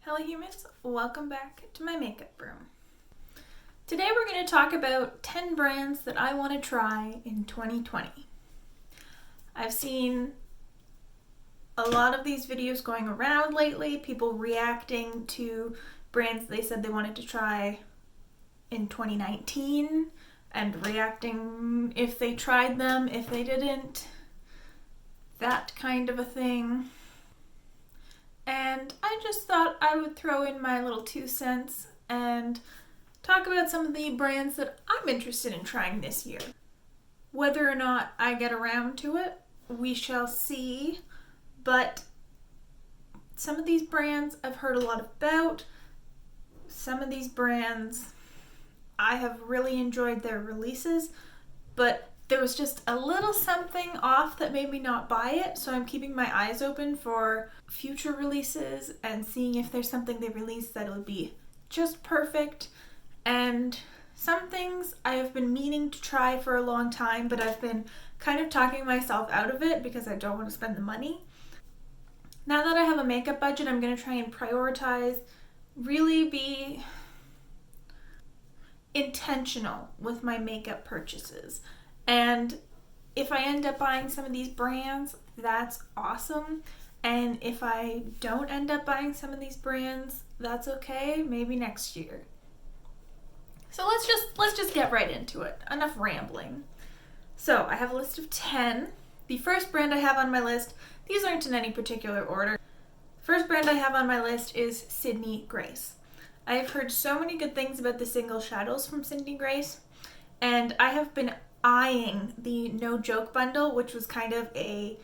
Hello humans, welcome back to my makeup room. Today we're going to talk about 10 brands that I want to try in 2020. I've seen a lot of these videos going around lately, people reacting to brands they said they wanted to try in 2019 and reacting if they tried them, if they didn't, that kind of a thing. And I just thought I would throw in my little 2 cents and talk about some of the brands that I'm interested in trying this year. Whether or not I get around to it, we shall see. But some of these brands I've heard a lot about. Some of these brands I have really enjoyed their releases, but there was just a little something off that made me not buy it, so I'm keeping my eyes open for future releases and seeing if there's something they release that will be just perfect. And some things I have been meaning to try for a long time, but I've been kind of talking myself out of it because I don't want to spend the money. Now that I have a makeup budget, I'm going to try and prioritize, really be intentional with my makeup purchases. And if I end up buying some of these brands, that's awesome. And if I don't end up buying some of these brands, that's okay, maybe next year. So let's just get right into it. Enough rambling. So I have a list of 10. The first brand I have on my list, these aren't in any particular order. First brand I have on my list is Sydney Grace. I have heard so many good things about the single shadows from Sydney Grace, and I have been eyeing the No Joke bundle, which was kind of a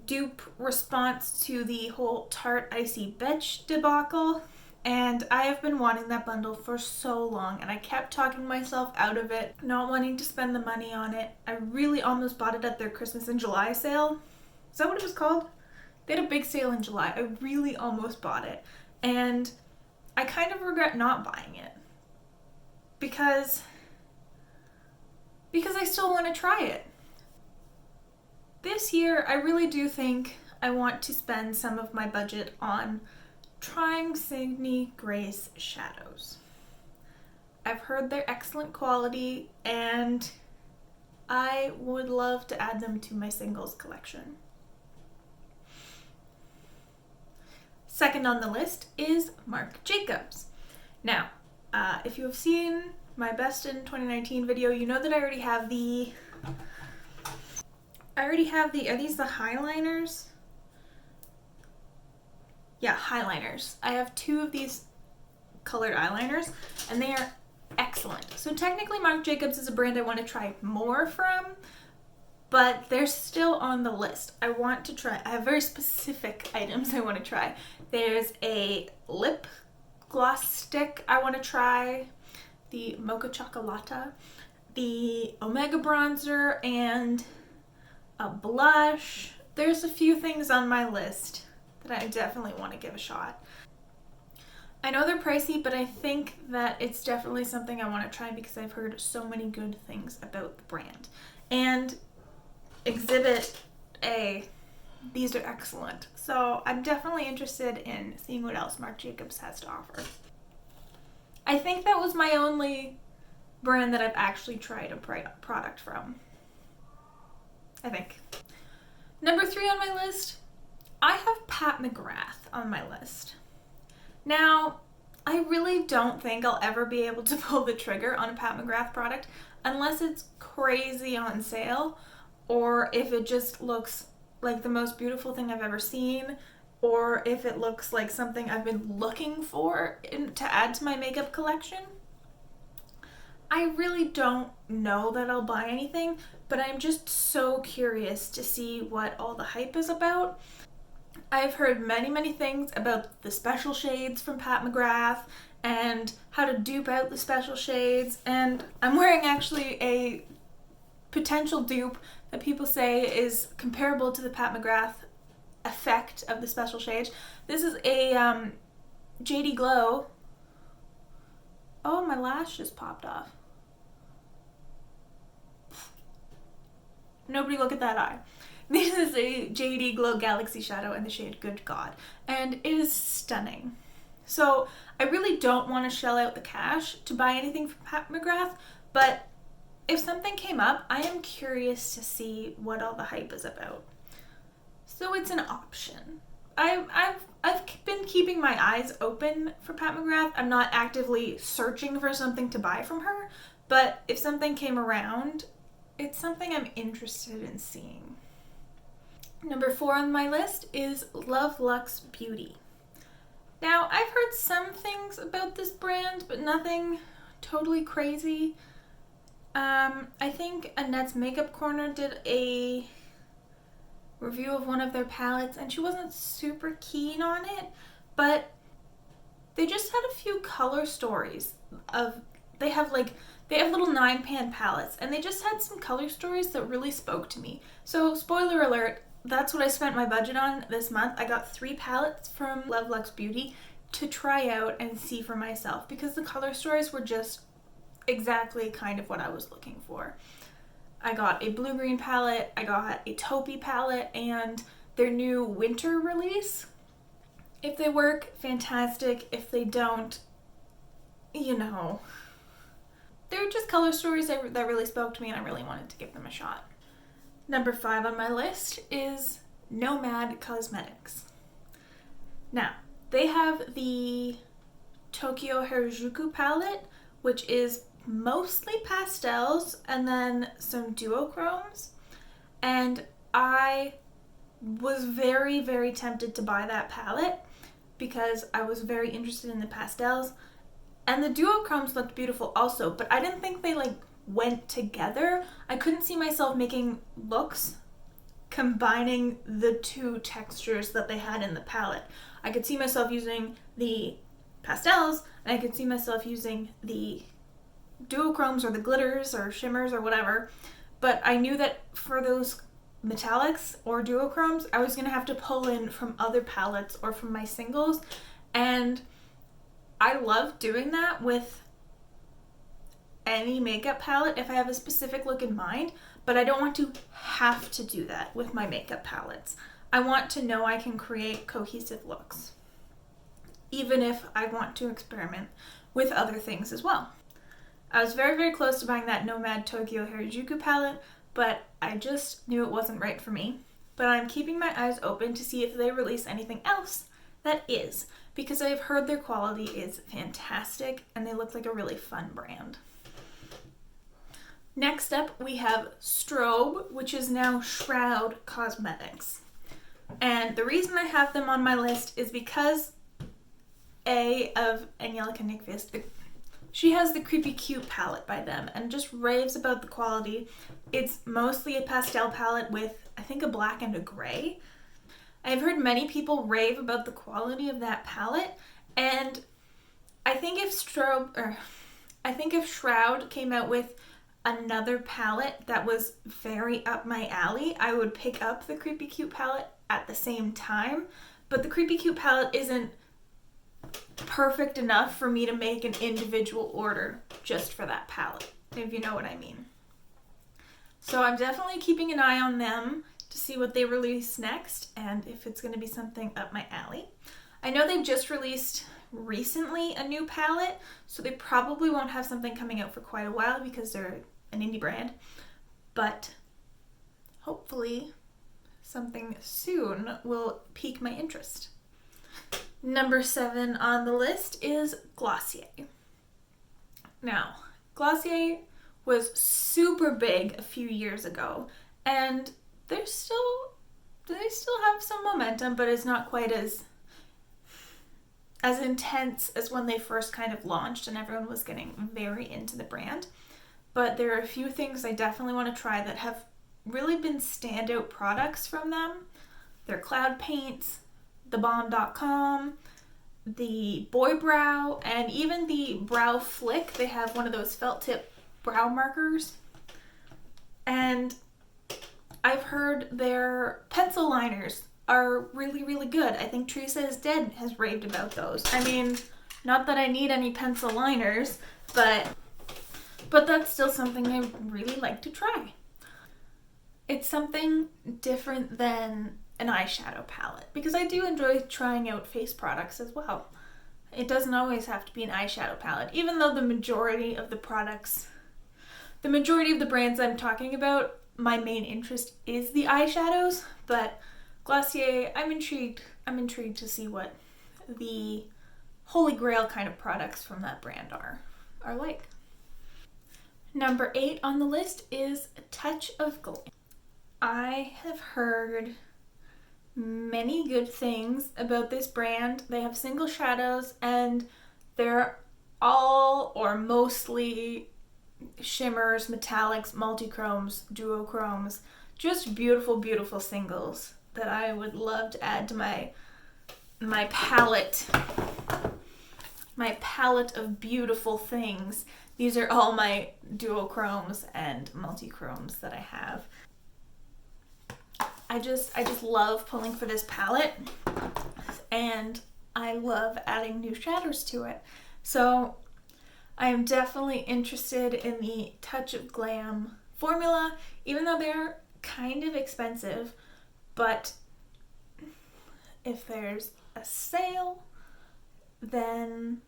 dupe response to the whole Tarte Icy Betch debacle, and I have been wanting that bundle for so long, and I kept talking myself out of it, not wanting to spend the money on it. I really almost bought it at their Christmas in July sale. Is that what it was called? They had a big sale in July. I really almost bought it, and I kind of regret not buying it because I still want to try it. This year, I really do think I want to spend some of my budget on trying Sydney Grace shadows. I've heard they're excellent quality, and I would love to add them to my singles collection. Second on the list is Marc Jacobs. Now, if you have seen my best in 2019 video, you know that I already have the, are these the highliners? Yeah, highliners. I have 2 of these colored eyeliners, and they are excellent. So technically Marc Jacobs is a brand I want to try more from, but they're still on the list. I have very specific items I want to try. There's a lip gloss stick I want to try, the Mocha Chocolata, the Omega bronzer, and a blush. There's a few things on my list that I definitely want to give a shot. I know they're pricey, but I think that it's definitely something I want to try because I've heard so many good things about the brand. And Exhibit A, these are excellent. So I'm definitely interested in seeing what else Marc Jacobs has to offer. I think that was my only brand that I've actually tried a product from. I think. Number 3 on my list, I have Pat McGrath on my list. Now, I really don't think I'll ever be able to pull the trigger on a Pat McGrath product unless it's crazy on sale, or if it just looks like the most beautiful thing I've ever seen, or if it looks like something I've been looking for to add to my makeup collection. I really don't know that I'll buy anything, but I'm just so curious to see what all the hype is about. I've heard many things about the special shades from Pat McGrath and how to dupe out the special shades, and I'm wearing actually a potential dupe that people say is comparable to the Pat McGrath effect of the special shade. This is a JD Glow. Oh, my lash just popped off. Nobody look at that eye. This is a JD Glow Galaxy Shadow in the shade Good God, and it is stunning. So I really don't want to shell out the cash to buy anything from Pat McGrath, but if something came up, I am curious to see what all the hype is about. So it's an option. I've been keeping my eyes open for Pat McGrath. I'm not actively searching for something to buy from her, but if something came around, it's something I'm interested in seeing. Number 4 on my list is Luxe Beauty. Now, I've heard some things about this brand, but nothing totally crazy. I think Annette's Makeup Corner did a review of one of their palettes, and she wasn't super keen on it, but they just had a few color stories of, they have little 9-pan palettes, and they just had some color stories that really spoke to me. So, spoiler alert, that's what I spent my budget on this month. I got 3 palettes from Luxe Beauty to try out and see for myself, because the color stories were just exactly kind of what I was looking for. I got a blue-green palette, I got a taupey palette, and their new winter release. If they work, fantastic. If they don't, you know. They're just color stories that really spoke to me, and I really wanted to give them a shot. Number 5 on my list is Nomad Cosmetics. Now, they have the Tokyo Harajuku palette, which is mostly pastels and then some duochromes, and I was very, very tempted to buy that palette because I was very interested in the pastels, and the duochromes looked beautiful also, but I didn't think they went together. I couldn't see myself making looks combining the 2 textures that they had in the palette. I could see myself using the pastels, and I could see myself using the duochromes or the glitters or shimmers or whatever, but I knew that for those metallics or duochromes, I was going to have to pull in from other palettes or from my singles, and I love doing that with any makeup palette if I have a specific look in mind, but I don't want to have to do that with my makeup palettes. I want to know I can create cohesive looks, even if I want to experiment with other things as well. I was very, very close to buying that Nomad Tokyo Harajuku palette, but I just knew it wasn't right for me. But I'm keeping my eyes open to see if they release anything else that is, because I've heard their quality is fantastic and they look like a really fun brand. Next up, we have Strobe, which is now Shroud Cosmetics. And the reason I have them on my list is because of Angelica Nyqvist. She has the Creepy Cute palette by them and just raves about the quality. It's mostly a pastel palette with, I think, a black and a gray. I've heard many people rave about the quality of that palette, and I think if Shroud came out with another palette that was very up my alley, I would pick up the Creepy Cute palette at the same time, but the Creepy Cute palette isn't perfect enough for me to make an individual order just for that palette, if you know what I mean. So I'm definitely keeping an eye on them to see what they release next and if it's going to be something up my alley. I know they just released recently a new palette, so they probably won't have something coming out for quite a while because they're an indie brand, but hopefully something soon will pique my interest. Number 7 on the list is Glossier. Now, Glossier was super big a few years ago, and they still have some momentum, but it's not quite as intense as when they first kind of launched and everyone was getting very into the brand. But there are a few things I definitely want to try that have really been standout products from them. Their cloud paints, the Bomb.com, the Boy Brow, and even the Brow Flick. They have one of those felt tip brow markers. And I've heard their pencil liners are really, really good. I think Teresa is Dead has raved about those. I mean, not that I need any pencil liners, but that's still something I really like to try. It's something different than an eyeshadow palette, because I do enjoy trying out face products as well. It doesn't always have to be an eyeshadow palette, even though the majority of the products, the majority of the brands I'm talking about, my main interest is the eyeshadows, but Glossier, I'm intrigued to see what the holy grail kind of products from that brand are like. Number 8 on the list is A Touch of Glam. I have heard many good things about this brand. They have single shadows and they're all or mostly shimmers, metallics, multi-chromes, duochromes, just beautiful, beautiful singles that I would love to add to my palette of beautiful things. These are all my duochromes and multi-chromes that I have. I just love pulling for this palette, and I love adding new shadows to it. So I am definitely interested in the Touch of Glam formula, even though they're kind of expensive, but if there's a sale, then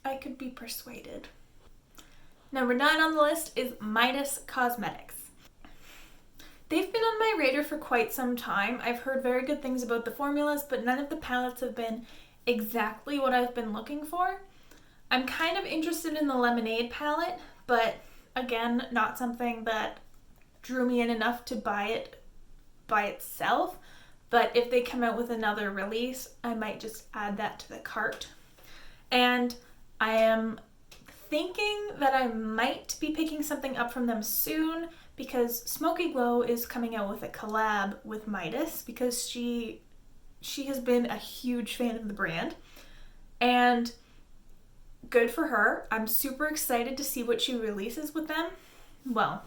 I could be persuaded. Number 9 on the list is Midas Cosmetics. They've been on my radar for quite some time. I've heard very good things about the formulas, but none of the palettes have been exactly what I've been looking for. I'm kind of interested in the Lemonade palette, but again, not something that drew me in enough to buy it by itself. But if they come out with another release, I might just add that to the cart. And I am thinking that I might be picking something up from them soon, because Smoky Glow is coming out with a collab with Midas, because she has been a huge fan of the brand, and good for her. I'm super excited to see what she releases with them. Well,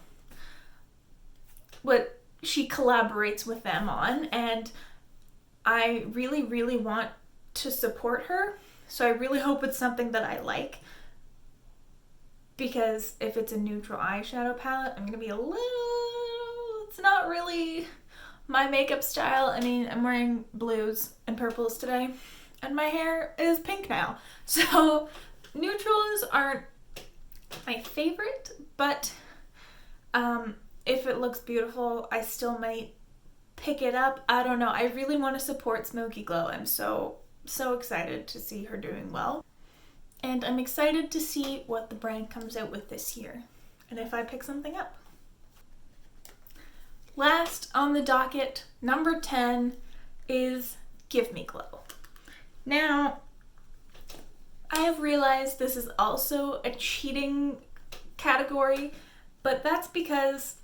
what she collaborates with them on, and I really, really want to support her, so I really hope it's something that I like. Because if it's a neutral eyeshadow palette, I'm going to be it's not really my makeup style. I mean, I'm wearing blues and purples today, and my hair is pink now. So neutrals aren't my favorite, but if it looks beautiful, I still might pick it up. I don't know. I really want to support Smoky Glow. I'm so excited to see her doing well. And I'm excited to see what the brand comes out with this year, and if I pick something up. Last on the docket, number 10, is Give Me Glow. Now, I have realized this is also a cheating category, but that's because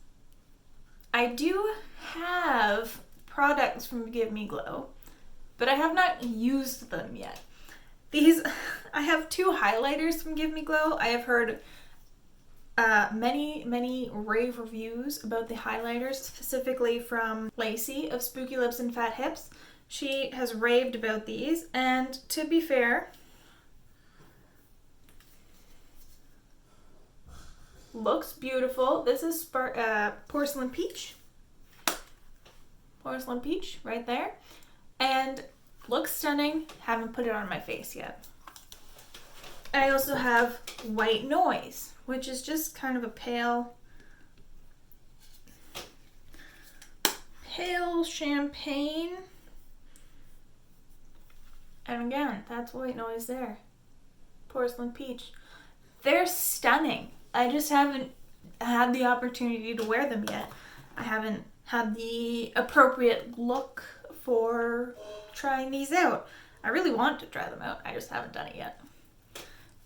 I do have products from Give Me Glow, but I have not used them yet. I have 2 highlighters from Give Me Glow. I have heard many rave reviews about the highlighters, specifically from Lacey of Spooky Lips and Fat Hips. She has raved about these, and to be fair, looks beautiful. This is Porcelain Peach. Porcelain Peach right there. And looks stunning. Haven't put it on my face yet. I also have White Noise, which is just kind of a pale champagne. And again, that's White Noise there. Porcelain Peach. They're stunning. I just haven't had the opportunity to wear them yet. I haven't had the appropriate look for trying these out. I really want to try them out. I just haven't done it yet.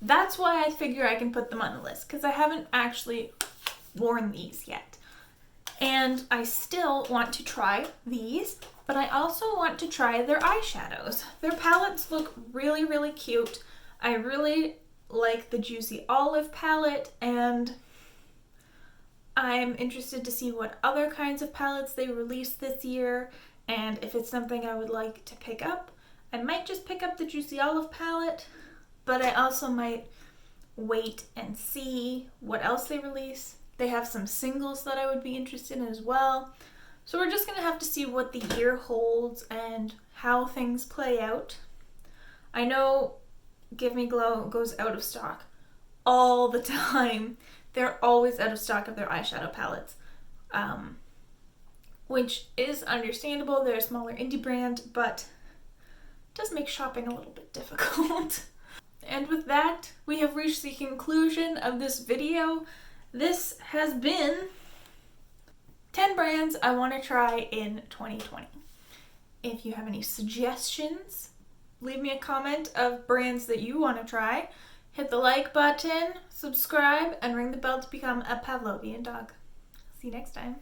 That's why I figure I can put them on the list, because I haven't actually worn these yet. And I still want to try these, but I also want to try their eyeshadows. Their palettes look really, really cute. I really like the Juicy Olive palette, and I'm interested to see what other kinds of palettes they release this year, and if it's something I would like to pick up. I might just pick up the Juicy Olive palette, but I also might wait and see what else they release. They have some singles that I would be interested in as well. So we're just going to have to see what the year holds and how things play out. I know Give Me Glow goes out of stock all the time. They're always out of stock of their eyeshadow palettes, which is understandable. They're a smaller indie brand, but it does make shopping a little bit difficult. And with that, we have reached the conclusion of this video. This has been 10 brands I want to try in 2020. If you have any suggestions, leave me a comment of brands that you want to try. Hit the like button, subscribe, and ring the bell to become a Pavlovian dog. See you next time.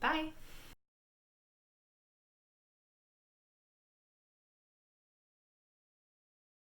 Bye.